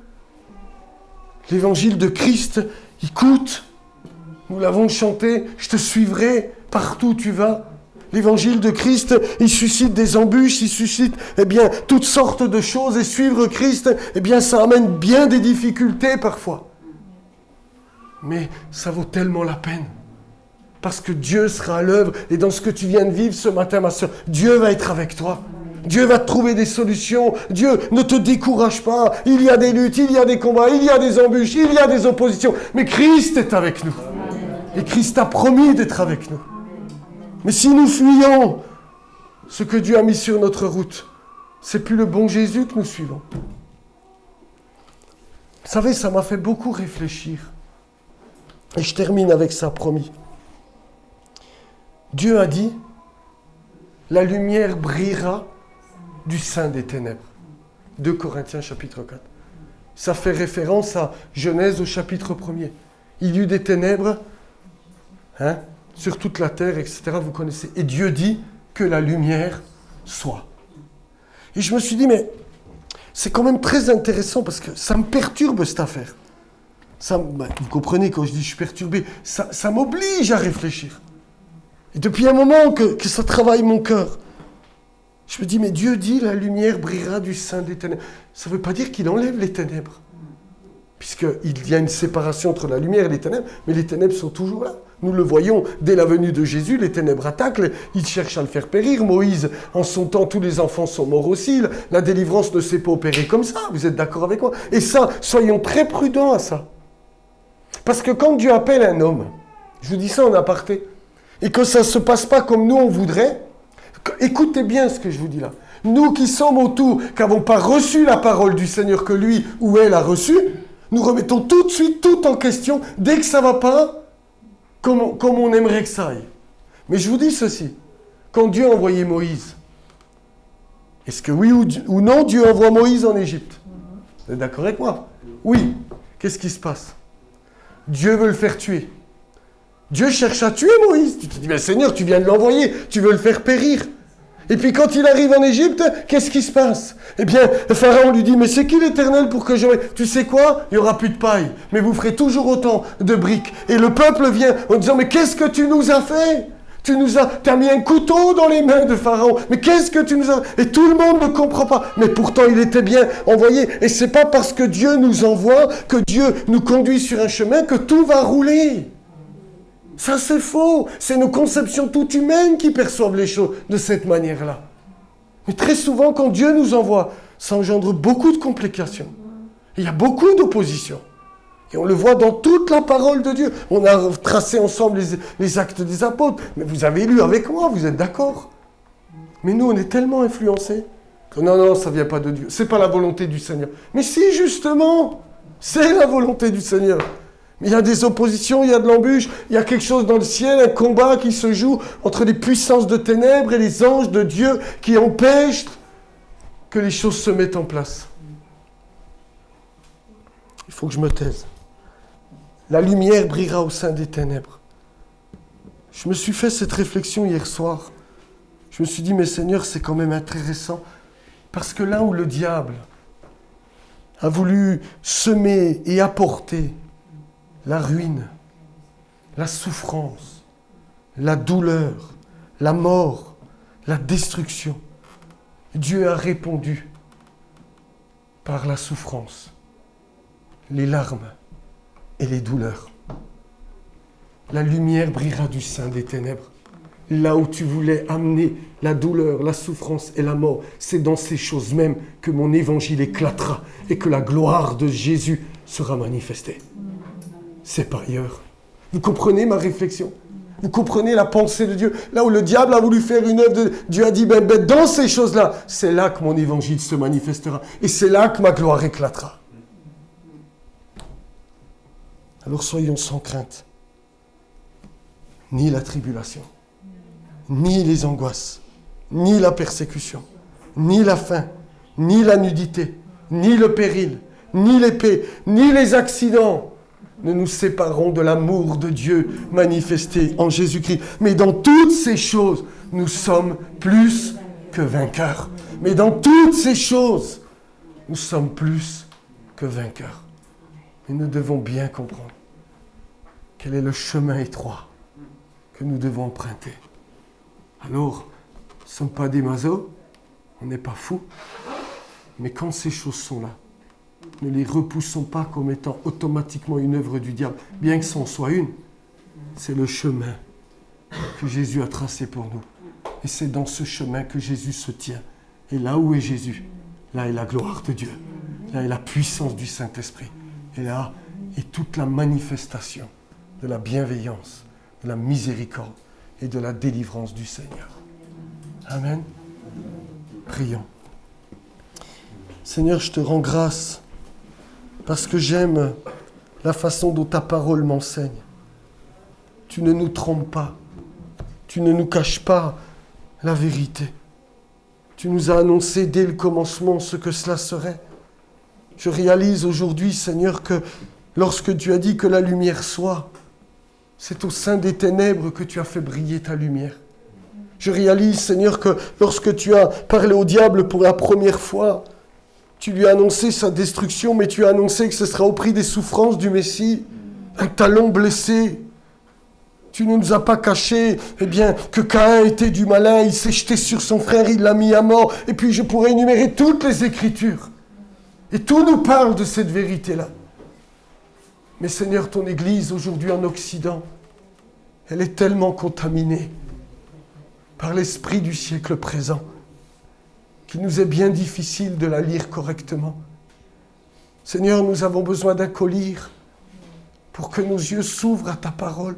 L'évangile de Christ, il coûte. Nous l'avons chanté, je te suivrai partout où tu vas. L'évangile de Christ, il suscite des embûches, il suscite toutes sortes de choses. Et suivre Christ, ça amène bien des difficultés parfois. Mais ça vaut tellement la peine. Parce que Dieu sera à l'œuvre. Et dans ce que tu viens de vivre ce matin, ma soeur, Dieu va être avec toi. Dieu va te trouver des solutions. Dieu ne te décourage pas. Il y a des luttes, il y a des combats, il y a des embûches, il y a des oppositions. Mais Christ est avec nous. Et Christ a promis d'être avec nous. Mais si nous fuyons ce que Dieu a mis sur notre route, c'est plus le bon Jésus que nous suivons. Vous savez, ça m'a fait beaucoup réfléchir. Et je termine avec ça, promis. Dieu a dit, la lumière brillera du sein des ténèbres. 2 Corinthiens chapitre 4. Ça fait référence à Genèse au chapitre 1er. Il y eut des ténèbres sur toute la terre, etc. Vous connaissez. Et Dieu dit que la lumière soit. Et je me suis dit, mais c'est quand même très intéressant parce que ça me perturbe cette affaire. Vous comprenez quand je dis je suis perturbé, ça m'oblige à réfléchir. Et depuis un moment que ça travaille mon cœur, je me dis, mais Dieu dit, la lumière brillera du sein des ténèbres. Ça ne veut pas dire qu'il enlève les ténèbres. Puisqu'il y a une séparation entre la lumière et les ténèbres, mais les ténèbres sont toujours là. Nous le voyons, dès la venue de Jésus, les ténèbres attaquent, ils cherchent à le faire périr. Moïse, en son temps, tous les enfants sont morts aussi. La délivrance ne s'est pas opérée comme ça, vous êtes d'accord avec moi? Et ça, soyons très prudents à ça. Parce que quand Dieu appelle un homme, je vous dis ça en aparté, et que ça ne se passe pas comme nous on voudrait, écoutez bien ce que je vous dis là. Nous qui sommes autour, qui n'avons pas reçu la parole du Seigneur que lui ou elle a reçue, nous remettons tout de suite tout en question dès que ça ne va pas comme on aimerait que ça aille. Mais je vous dis ceci, quand Dieu a envoyé Moïse, est-ce que oui ou non Dieu envoie Moïse en Égypte? Vous êtes d'accord avec moi? Oui. Qu'est-ce qui se passe? Dieu veut le faire tuer. Dieu cherche à tuer Moïse. Tu te dis, mais Seigneur, tu viens de l'envoyer, tu veux le faire périr. Et puis quand il arrive en Égypte, qu'est-ce qui se passe? Eh bien, le Pharaon lui dit, mais c'est qui l'Éternel pour que je... Tu sais quoi? Il n'y aura plus de paille, mais vous ferez toujours autant de briques. Et le peuple vient en disant, mais qu'est-ce que tu nous as fait? T'as mis un couteau dans les mains de Pharaon. Mais qu'est-ce que tu nous as... Et tout le monde ne comprend pas. Mais pourtant, il était bien envoyé. Et c'est pas parce que Dieu nous envoie, que Dieu nous conduit sur un chemin, que tout va rouler. Ça, c'est faux. C'est nos conceptions toutes humaines qui perçoivent les choses de cette manière-là. Mais très souvent, quand Dieu nous envoie, ça engendre beaucoup de complications. Il y a beaucoup d'opposition. Et on le voit dans toute la parole de Dieu. On a tracé ensemble les actes des apôtres. Mais vous avez lu avec moi, vous êtes d'accord? Mais nous, on est tellement influencés que non, ça ne vient pas de Dieu. Ce n'est pas la volonté du Seigneur. Mais si, justement, c'est la volonté du Seigneur. Il y a des oppositions, il y a de l'embûche, il y a quelque chose dans le ciel, un combat qui se joue entre les puissances de ténèbres et les anges de Dieu qui empêchent que les choses se mettent en place. Il faut que je me taise. La lumière brillera au sein des ténèbres. Je me suis fait cette réflexion hier soir. Je me suis dit, mais Seigneur, c'est quand même intéressant. Parce que là où le diable a voulu semer et apporter la ruine, la souffrance, la douleur, la mort, la destruction, Dieu a répondu par la souffrance, les larmes et les douleurs. La lumière brillera du sein des ténèbres. Là où tu voulais amener la douleur, la souffrance et la mort, c'est dans ces choses mêmes que mon évangile éclatera et que la gloire de Jésus sera manifestée. C'est pas ailleurs. Vous comprenez ma réflexion? Vous comprenez la pensée de Dieu? Là où le diable a voulu faire une œuvre de... Dieu a dit, dans ces choses-là, c'est là que mon évangile se manifestera. Et c'est là que ma gloire éclatera. Alors soyons sans crainte. Ni la tribulation, ni les angoisses, ni la persécution, ni la faim, ni la nudité, ni le péril, ni l'épée, ni les accidents ne nous sépareront de l'amour de Dieu manifesté en Jésus-Christ. Mais dans toutes ces choses, nous sommes plus que vainqueurs. Mais dans toutes ces choses, nous sommes plus que vainqueurs. Et nous devons bien comprendre quel est le chemin étroit que nous devons emprunter. Alors, nous ne sommes pas des masos, on n'est pas fous, mais quand ces choses sont là, ne les repoussons pas comme étant automatiquement une œuvre du diable, bien que ce en soit une. C'est le chemin que Jésus a tracé pour nous. Et c'est dans ce chemin que Jésus se tient. Et là où est Jésus, là est la gloire de Dieu. Là est la puissance du Saint-Esprit. Et là est toute la manifestation de la bienveillance, de la miséricorde et de la délivrance du Seigneur. Amen. Prions. Seigneur, je te rends grâce parce que j'aime la façon dont ta parole m'enseigne. Tu ne nous trompes pas. Tu ne nous caches pas la vérité. Tu nous as annoncé dès le commencement ce que cela serait. Je réalise aujourd'hui, Seigneur, que lorsque tu as dit que la lumière soit, c'est au sein des ténèbres que tu as fait briller ta lumière. Je réalise, Seigneur, que lorsque tu as parlé au diable pour la première fois, tu lui as annoncé sa destruction, mais tu as annoncé que ce sera au prix des souffrances du Messie, un talon blessé. Tu ne nous as pas caché, que Caïn était du malin, il s'est jeté sur son frère, il l'a mis à mort. Et puis je pourrais énumérer toutes les Écritures. Et tout nous parle de cette vérité-là. Mais Seigneur, ton Église aujourd'hui en Occident, elle est tellement contaminée par l'esprit du siècle présent qu'il nous est bien difficile de la lire correctement. Seigneur, nous avons besoin d'un collier pour que nos yeux s'ouvrent à ta parole.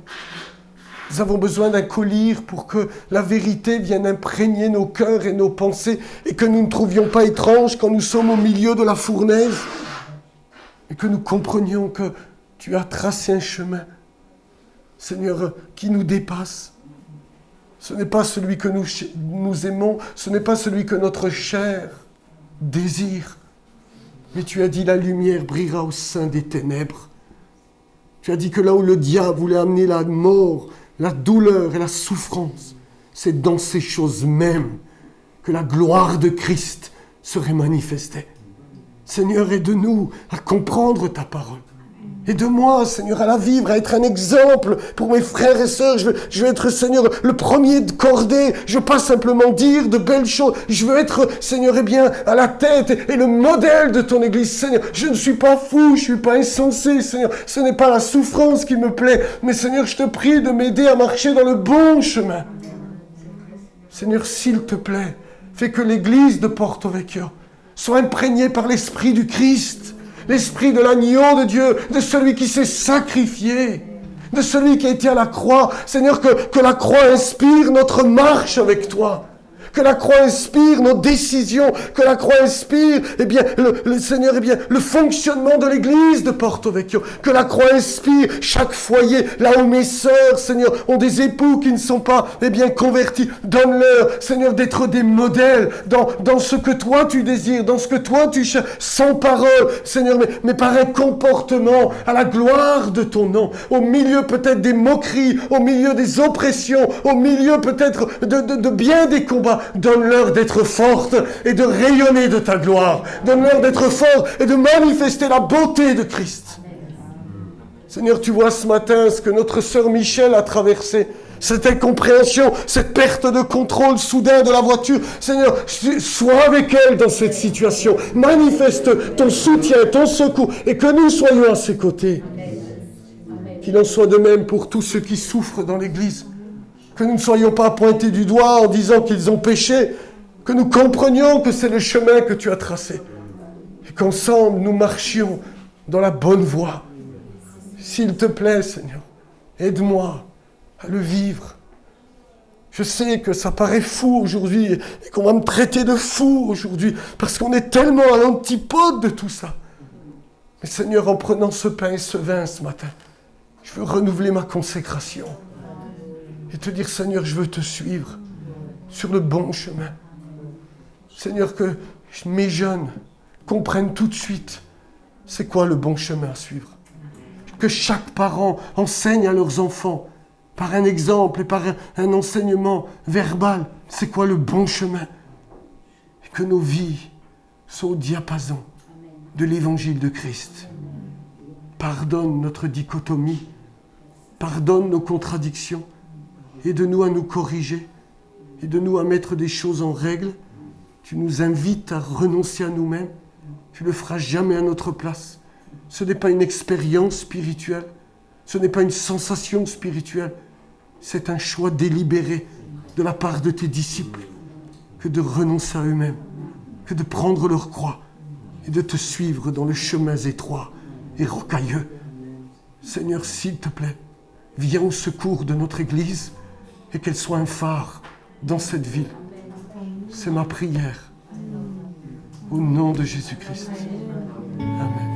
Nous avons besoin d'un collier pour que la vérité vienne imprégner nos cœurs et nos pensées et que nous ne trouvions pas étrange quand nous sommes au milieu de la fournaise et que nous comprenions que tu as tracé un chemin, Seigneur, qui nous dépasse. Ce n'est pas celui que nous aimons, ce n'est pas celui que notre chair désire. Mais tu as dit la lumière brillera au sein des ténèbres. Tu as dit que là où le diable voulait amener la mort, la douleur et la souffrance, c'est dans ces choses mêmes que la gloire de Christ serait manifestée. Seigneur, aide-nous à comprendre ta parole. Aide-moi, Seigneur, à la vivre, à être un exemple pour mes frères et sœurs. Je veux être, Seigneur, le premier de cordée. Je veux pas simplement dire de belles choses. Je veux être, Seigneur, à la tête et le modèle de ton Église. Seigneur, je ne suis pas fou, je ne suis pas insensé, Seigneur. Ce n'est pas la souffrance qui me plaît. Mais Seigneur, je te prie de m'aider à marcher dans le bon chemin. Seigneur, s'il te plaît, fais que l'Église de Porto Vecchio soit imprégnée par l'Esprit du Christ. L'Esprit de l'agneau de Dieu, de celui qui s'est sacrifié, de celui qui a été à la croix. Seigneur, que la croix inspire notre marche avec toi. Que la croix inspire nos décisions. Que la croix inspire, Seigneur, le fonctionnement de l'Église de Porto Vecchio. Que la croix inspire chaque foyer. Là où mes sœurs, Seigneur, ont des époux qui ne sont pas, convertis. Donne-leur, Seigneur, d'être des modèles dans ce que toi tu désires, dans ce que toi tu cherches, sans parole, Seigneur, mais par un comportement à la gloire de ton nom. Au milieu peut-être des moqueries, au milieu des oppressions, au milieu peut-être de bien des combats. Donne-leur d'être fortes et de rayonner de ta gloire. Donne-leur d'être forts et de manifester la beauté de Christ. Seigneur, tu vois ce matin ce que notre sœur Michel a traversé. Cette incompréhension, cette perte de contrôle soudain de la voiture. Seigneur, sois avec elle dans cette situation. Manifeste ton soutien, ton secours et que nous soyons à ses côtés. Qu'il en soit de même pour tous ceux qui souffrent dans l'Église. Que nous ne soyons pas pointés du doigt en disant qu'ils ont péché, que nous comprenions que c'est le chemin que tu as tracé et qu'ensemble nous marchions dans la bonne voie. S'il te plaît, Seigneur, aide-moi à le vivre. Je sais que ça paraît fou aujourd'hui et qu'on va me traiter de fou aujourd'hui parce qu'on est tellement à l'antipode de tout ça. Mais Seigneur, en prenant ce pain et ce vin ce matin, Je veux renouveler ma consécration et te dire, Seigneur, je veux te suivre sur le bon chemin. Seigneur, que mes jeunes comprennent tout de suite c'est quoi le bon chemin à suivre. Que chaque parent enseigne à leurs enfants par un exemple et par un enseignement verbal, c'est quoi le bon chemin. Et que nos vies soient au diapason de l'évangile de Christ. Pardonne notre dichotomie, pardonne nos contradictions, aide-nous à nous corriger, aide-nous à mettre des choses en règle. Tu nous invites à renoncer à nous-mêmes, tu ne le feras jamais à notre place. Ce n'est pas une expérience spirituelle, ce n'est pas une sensation spirituelle, c'est un choix délibéré de la part de tes disciples que de renoncer à eux-mêmes, que de prendre leur croix et de te suivre dans les chemins étroits et rocailleux. Seigneur, s'il te plaît, viens au secours de notre Église et qu'elle soit un phare dans cette ville. C'est ma prière. Au nom de Jésus-Christ. Amen.